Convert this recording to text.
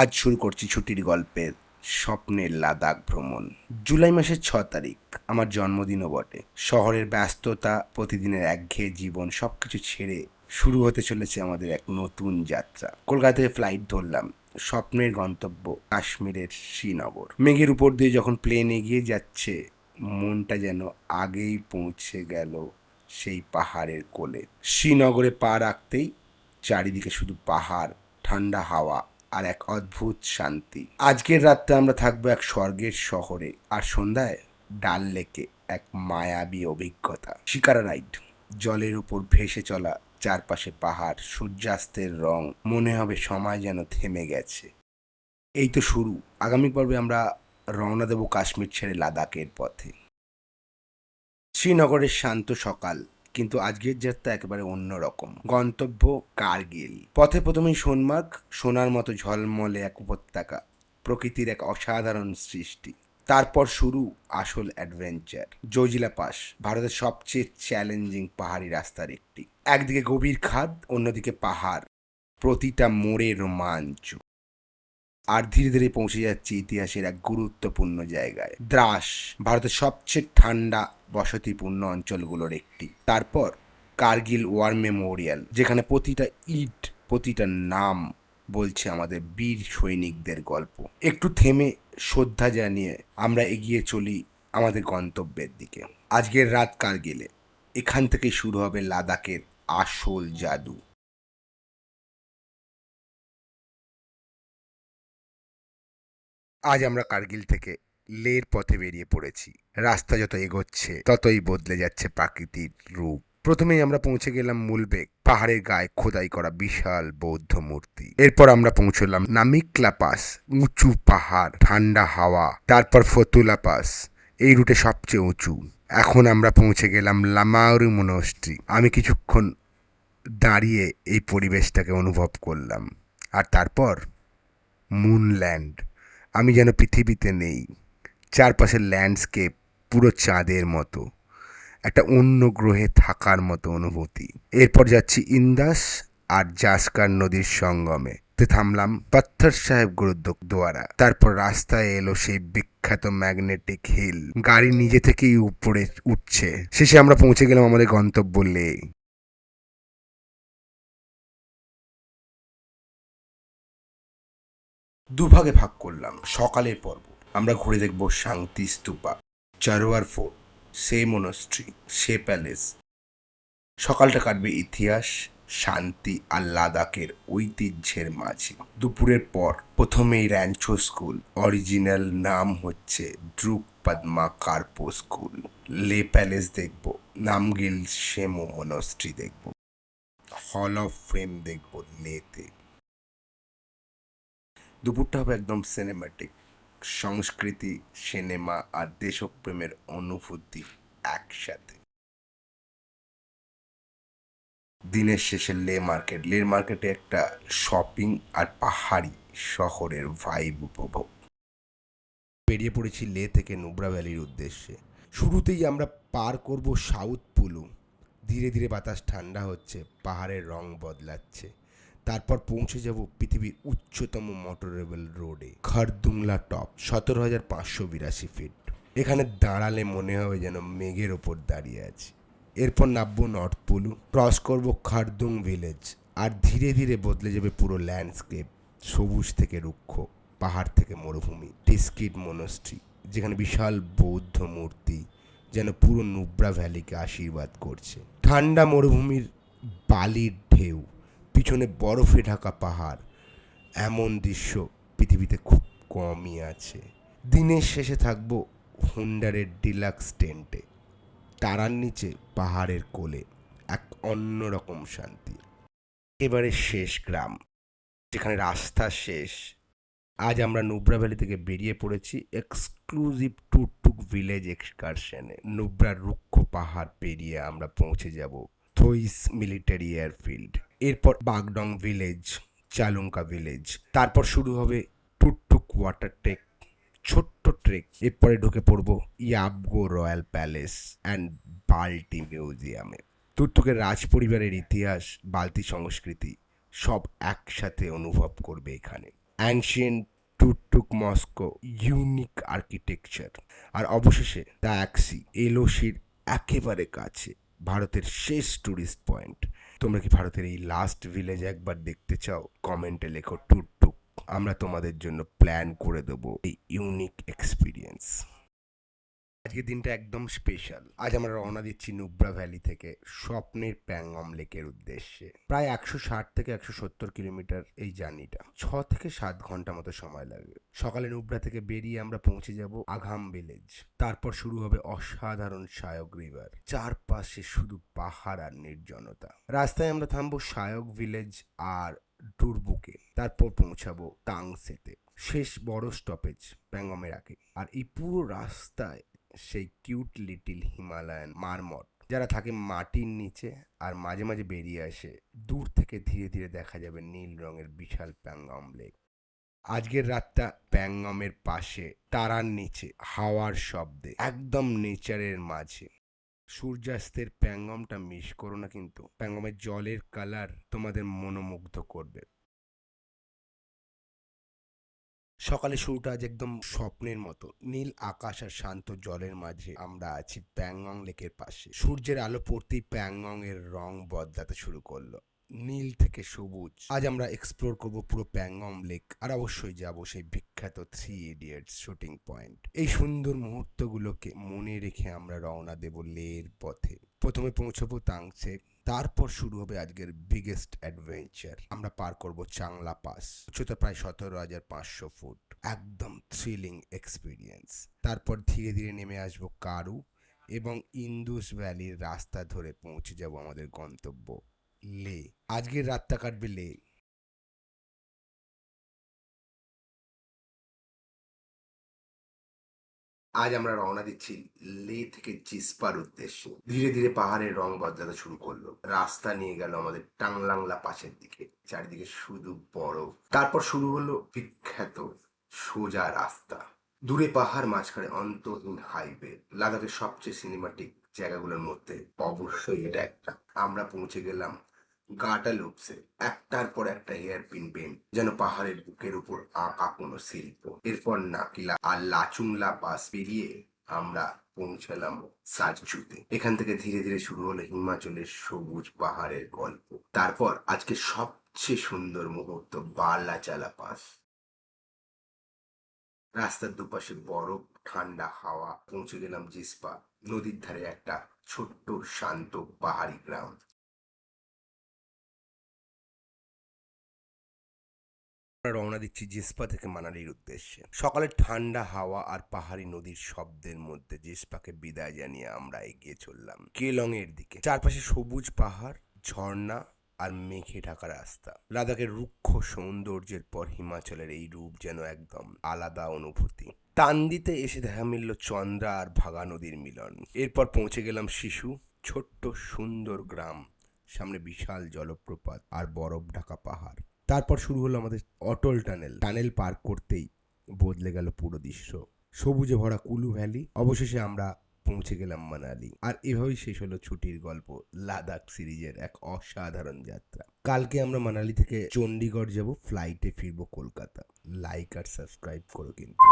আজ শুরু করছি ছুটির গল্পের স্বপ্নের লাদাখ ভ্রমণ। জুলাই মাসের 6 তারিখ, আমার জন্মদিনও বটে। শহরের ব্যস্ততা, প্রতিদিনের একঘেয়ে জীবন সবকিছু ছেড়ে শুরু হতে চলেছে আমাদের এক নতুন যাত্রা। কলকাতা থেকে ফ্লাইট ধরলাম, স্বপ্নের গন্তব্য কাশ্মীরের শ্রীনগর। মেঘের উপর দিয়ে যখন প্লেন এগিয়ে যাচ্ছে, মনটা যেন আগেই পৌঁছে গেল সেই পাহাড়ের কোলে। শ্রীনগরে পা রাখতেই চারিদিকে শুধু পাহাড়, ঠান্ডা হাওয়া আর এক অদ্ভুত শান্তি। আজকের রাতটা আমরা থাকবো এক স্বর্গের শহরে, আর সন্ধ্যায় ডাল লেকে এক মায়াবী অভিজ্ঞতা। শিকারা রাইড, জলের উপর ভেসে চলা, চারপাশে পাহাড়, সূর্যাস্তের রং, মনে হবে সময় যেন থেমে গেছে। এই তো শুরু। আগামী পর্বে আমরা রওনা দেব কাশ্মীর ছেড়ে লাদাখের পথে। শ্রীনগরের শান্ত সকাল, কিন্তু আজকের যাত্রা একেবারে অন্যরকম। গন্তব্য কার্গিল। পথে প্রথমেই সোনমার্গ, সোনার মতো ঝলমলে এক উপত্যকা, প্রকৃতির এক অসাধারণ সৃষ্টি। তারপর শুরু আসল অ্যাডভেঞ্চার। জোজিলা পাস, ভারতের সবচেয়ে চ্যালেঞ্জিং পাহাড়ি রাস্তার একটি। একদিকে গভীর খাদ, অন্যদিকে পাহাড়, প্রতিটা মোড়ে রোমাঞ্চ। আর ধীরে ধীরে পৌঁছে যাচ্ছে ইতিহাসের এক গুরুত্বপূর্ণ জায়গায়, দ্রাস, ভারতের সবচেয়ে ঠান্ডা বসতিপূর্ণ অঞ্চলগুলোর একটি। তারপর কার্গিল ওয়ার মেমোরিয়াল, যেখানে প্রতিটা ইট, প্রতিটা নাম বলছে আমাদের বীর সৈনিকদের গল্প। একটু থেমে শ্রদ্ধা জানিয়ে আমরা এগিয়ে চলি আমাদের গন্তব্যের দিকে। আজকের রাত কার্গিলে, এখান থেকে শুরু হবে লাদাখের আসল জাদু। আজ আমরা কার্গিল থেকে লের পথে বেরিয়ে পড়েছি। রাস্তা যত এগোচ্ছে ততই বদলে যাচ্ছে প্রাকৃতিক রূপ। প্রথমেই আমরা পৌঁছে গেলাম মুলবেগ, পাহাড়ের গায়ে খোদাই করা বিশাল বৌদ্ধ মূর্তি। এরপর আমরা পৌঁছলাম নামিকলা পাস, উঁচু পাহাড়, ঠান্ডা হাওয়া। তারপর ফতুলা পাস, এই রুটে সবচেয়ে উঁচু। এখন আমরা পৌঁছে গেলাম লামাউরি মনস্ট্রি। আমি কিছুক্ষণ দাঁড়িয়ে এই পরিবেশটাকে অনুভব করলাম। আর তারপর মুনল্যান্ড, আমি যেন পৃথিবীতে নেই। চারপাশের ল্যান্ডস্কেপ পুরো চাঁদের মতো, একটা অন্য গ্রহে থাকার মতো অনুভূতি। এরপর যাচ্ছি ইন্দাস আর জাসকার নদীর সঙ্গমে। থামলাম পাথর সাহেব গুরুদ্বারা। তারপর রাস্তায় এলো সেই বিখ্যাত ম্যাগনেটিক হিল, গাড়ি নিজে থেকেই উপরে উঠছে। শেষে আমরা পৌঁছে গেলাম আমাদের গন্তব্য লে। দুভাগে ভাগ করলাম সকালের পর্ব। আমরা ঘুরে দেখব শান্তি স্তূপা, চারোয়ার ফোর্ট, সে মনস্ট্রি, সে প্যালেস। সকালটা কাটবে ইতিহাস, শান্তি আর লাদাখের ঐতিহ্যের মাঝে। দুপুরের পর প্রথমেই র্যাঞ্চো স্কুল, অরিজিনাল নাম হচ্ছে ড্রুক পদ্মা কার্পো স্কুল। লে প্যালেস দেখব, নামগিল শেমো মনস্ট্রি দেখব, হল অফ ফেম দেখব লেতে। দুপুরটা হবে একদম সিনেম্যাটিক। সংস্কৃতি, সিনেমা আর দেশপ্রেমের অনুভূতি একসাথে। দিনের শেষে লে মার্কেট। লে মার্কেটে একটা শপিং আর পাহাড়ি শহরের ভাইব উপভোগ। বেরিয়ে পড়েছি লে থেকে নুব্রা ভ্যালির উদ্দেশ্যে। শুরুতেই আমরা পার করব সাউথ পুলু। ধীরে ধীরে বাতাস ঠান্ডা হচ্ছে, পাহাড়ের রং বদলাচ্ছে। তারপর পৌঁছে যাব পৃথিবীর উচ্চতম মোটরেবল রোডে, খারদুংলা টপ, 17,582 ফিট। এখানে দাঁড়ালে মনে হবে যেন মেঘের ওপর দাঁড়িয়ে আছি। এরপর নামবো নর্থ পুলু, ক্রস করব খারদুং ভিলেজ, আর ধীরে ধীরে বদলে যাবে পুরো ল্যান্ডস্কেপ। সবুজ থেকে রুক্ষ, পাহাড় থেকে মরুভূমি। টিস্কিট মনস্ট্রি, যেখানে বিশাল বৌদ্ধ মূর্তি যেন পুরো নুব্রা ভ্যালিকে আশীর্বাদ করছে। ঠান্ডা মরুভূমির বালির ঢেউ, পিছনে বরফে ঢাকা পাহাড়। এমন দৃশ্য পৃথিবীতে খুব কমই আছে। দিনের শেষে থাকবো হুন্ডারের ডিলাক্স টেন্টে, তারার নিচে পাহাড়ের কোলে, এক অন্যরকম শান্তি। এবারে শেষ গ্রাম, যেখানে রাস্তা শেষ। আজ আমরা নুব্রা ভ্যালি থেকে বেরিয়ে পড়েছি এক্সক্লুসিভ টুকটুক ভিলেজ এক্সকারশনে। নুব্রার রুক্ষ পাহাড় পেরিয়ে আমরা পৌঁছে যাব থইস মিলিটারি এয়ারফিল্ড। এরপর বাগডং ভিলেজ, চালুঙ্কা ভিলেজ। তারপর শুরু হবে টুকটুক ওয়াটার টেক, ছোট্ট ট্রেক। এরপরে ঢুকে পড়বো ইয়াবগো রয়্যাল প্যালেস অ্যান্ড বাল্টি মিউজিয়ামে। টুকটুকের রাজ পরিবারের ইতিহাস, বালতি সংস্কৃতি সব একসাথে অনুভব করবে এখানে। অ্যানশিয়েন্ট টুকটুক মস্কো, ইউনিক আর্কিটেকচার, আর অবশেষে দ্য এলোসির একেবারে কাছে ভারতের শেষ ট্যুরিস্ট পয়েন্ট। তোমরা কি ভারতের এই লাস্ট ভিলেজ একবার দেখতে চাও? কমেন্টে লেখো টুকটুক, আমরা তোমাদের জন্য প্ল্যান করে দেবো এই ইউনিক এক্সপিরিয়েন্স। আজকের দিনটা একদম স্পেশাল। আজ আমরা রওনা দিচ্ছি নুব্রা ভ্যালি থেকে স্বপ্নের প্যাংগম লেকের উদ্দেশ্যে। প্রায় 160 থেকে 170 কিলোমিটার এই জার্নিটা, 6 থেকে 7 ঘন্টা মতো সময় লাগবে। সকালে নুব্রা থেকে বেরিয়ে আমরা পৌঁছে যাব আঘাম ভিলেজ। তারপর শুরু হবে অসাধারণ শায়ক রিভার, চারপাশে শুধু পাহাড় আর নির্জনতা। রাস্তায় আমরা থামবো শায়ক ভিলেজ আর ডুরবুকে, তারপর পৌঁছাবো তাংসেতে, শেষ বড় স্টপেজ প্যাংগমের আগে। আর এই পুরো রাস্তায় সেই কিউট লিটিল হিমালয়ান মারমট যারা থাকে মাটির নিচে, আর মাঝে মাঝে বেরিয়ে আসে। দূর থেকে ধীরে ধীরে দেখা যাবে নীল রঙের বিশাল প্যাংগম লেক। আজকের রাতটা প্যাংগমের পাশে, তারার নিচে, হাওয়ার শব্দে, একদম নেচারের মাঝে। সূর্যাস্তের প্যাংগমটা মিস করো না কিন্তু। প্যাংগমের জলের কালার তোমাদের মনোমুগ্ধ করবে। সকালে শুরুটা আজ একদম স্বপ্নের মতো। নীল আকাশ আর শান্ত জলের মাঝে আমরা আছি প্যাংগং লেকের পাশে। সূর্যের আলো পড়তেই প্যাংগং এর রং বদলাতে শুরু করলো, নীল থেকে সবুজ। আজ আমরা এক্সপ্লোর করব পুরো প্যাংগং লেক, আর অবশ্যই যাব সেই বিখ্যাত 3 ইডিয়টস শুটিং পয়েন্ট। এই সুন্দর মুহূর্তগুলোকে মনে রেখে আমরা রওনা দেব লের পথে। প্রথমে পৌঁছবো তাংসে, তারপর শুরু হবে আজকের বিগেস্ট অ্যাডভেঞ্চার। আমরা পার করব চাংলা পাস, উচ্চতা প্রায় 17,500 ফুট, একদম থ্রিলিং এক্সপিরিয়েন্স। তারপর ধীরে ধীরে নেমে আসবো কারু এবং ইন্দুস ভ্যালির রাস্তা ধরে পৌঁছে যাব আমাদের গন্তব্য লে। আজকের রাতটা কাটবে লে। আজ আমরা রওনা দিচ্ছি লে থেকে জিসপার উদ্দেশ্যে। ধীরে ধীরে পাহাড়ের রং বদলাতে শুরু করলো, রাস্তা নিয়ে গেল আমাদের টাংলাংলা পাশের দিকে, চারিদিকে শুধু বরফ। তারপর শুরু হলো বিখ্যাত সোজা রাস্তা, দূরে পাহাড়, মাঝখানে অন্তহীন হাইওয়ে। লাদাখের সবচেয়ে সিনেমাটিক জায়গাগুলোর মধ্যে অবশ্যই এটা একটা। আমরা পৌঁছে গেলাম গাটালুপসে, একটার পর একটা হেয়ারপিন বেন্ড, যেন পাহাড়ের বুকের উপর আঁকা কোনো শিল্প। এরপর নাকিলা আর লাচুংলা পাস পেরিয়ে আমরা পৌঁছালাম সাজচুতে। এখান থেকে ধীরে ধীরে শুরু হলো হিমাচলের সবুজ পাহাড়ের গল্প। তারপর আজকে সবচেয়ে সুন্দর মুহূর্ত, বার্লাচালা পাস। রাস্তার দুপাশে বরফ, ঠান্ডা হাওয়া। পৌঁছে গেলাম জিসপা, নদীর ধারে একটা ছোট্ট শান্ত পাহাড়ি গ্রাম। রওনা দিচ্ছি জিসপা থেকে মানালির উদ্দেশ্যে। সকালের ঠান্ডা হাওয়া আর পাহাড়ি নদীর শব্দের মধ্যে জিসপাকে বিদায় জানিয়ে আমরা এগিয়ে চললাম কেলং এর দিকে। চারপাশে সবুজ পাহাড়, ঝর্ণা আর মেঘে ঢাকা রাস্তা। লাদাখের রুক্ষ সৌন্দর্যের পর হিমাচলের এই রূপ যেন একদম আলাদা অনুভূতি। তান্দিতে এসে দেখা মিলল চন্দ্রা আর ভাগা নদীর মিলন। এরপর পৌঁছে গেলাম শিশু, ছোট্ট সুন্দর গ্রাম, সামনে বিশাল জলপ্রপাত আর বরফ ঢাকা পাহাড়। তারপর শুরু হলো আমাদের অটল টানেল। টানেল পার করতেই বদলে গেল পুরো দৃশ্য, সবুজে ভরা কুলু ভ্যালি। অবশেষে আমরা পৌঁছে গেলাম মানালি। আর এভাবেই শেষ হলো ছুটির গল্প, লাদাখ সিরিজের এক অসাধারণ যাত্রা। কালকে আমরা মানালি থেকে চণ্ডীগড় যাব, ফ্লাইটে ফিরবো কলকাতা। লাইক আর সাবস্ক্রাইব করো কিন্তু।